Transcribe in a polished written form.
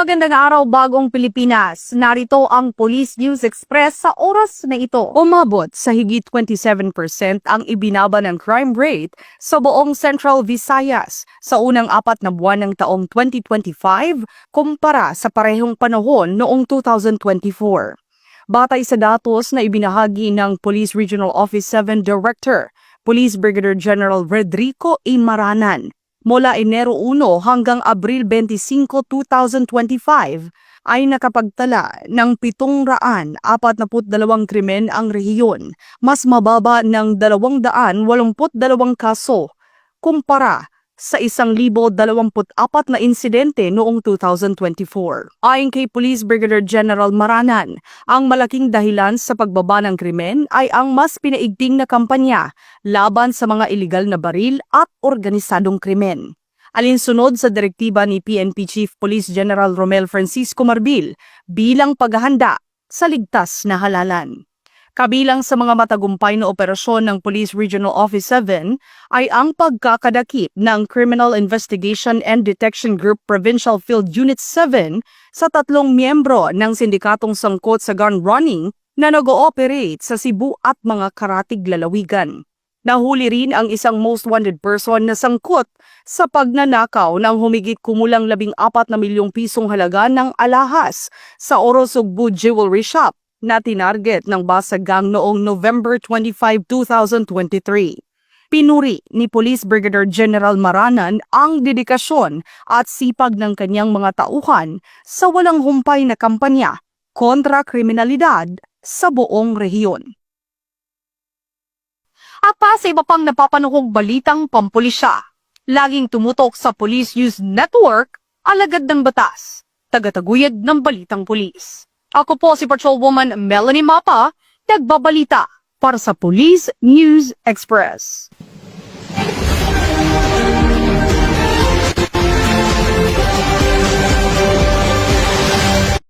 Magandang araw, bagong Pilipinas. Narito ang Police News Express sa oras na ito. Umabot sa higit 27% ang ibinaba ng crime rate sa buong Central Visayas sa unang 4 na buwan ng taong 2025 kumpara sa parehong panahon noong 2024. Batay sa datos na ibinahagi ng Police Regional Office 7 Director, Police Brigadier General Rodrigo A. Maranan, mula Enero 1 hanggang Abril 25, 2025 ay nakapagtala ng 742 krimen ang rehiyon, mas mababa ng 282 kaso kumpara sa 1,024 na insidente noong 2024. Ayon kay Police Brigadier General Maranan, ang malaking dahilan sa pagbaba ng krimen ay ang mas pinaigting na kampanya laban sa mga iligal na baril at organisadong krimen. Alinsunod sa direktiba ni PNP Chief Police General Romel Francisco Marbil bilang paghahanda sa ligtas na halalan. Kabilang sa mga matagumpay na operasyon ng Police Regional Office 7 ay ang pagkakadakip ng Criminal Investigation and Detection Group Provincial Field Unit 7 sa 3 miyembro ng sindikatong sangkot sa gun running na nag-ooperate sa Cebu at mga karatig lalawigan. Nahuli rin ang isang most wanted person na sangkot sa pagnanakaw ng humigit kumulang 14 na milyong pisong halaga ng alahas sa Orosugbu Jewelry Shop na tinarget ng basag gang noong November 25, 2023. Pinuri ni Police Brigadier General Maranan ang dedikasyon at sipag ng kanyang mga tauhan sa walang humpay na kampanya kontra kriminalidad sa buong rehiyon. At pa sa iba pang napapanuhong balitang pampulisya, laging tumutok sa Police News Network, alagad ng batas, tagataguyod ng balitang pulis. Ako po si Patrolwoman Melanie Mapa, nagbabalita para sa Police News Express.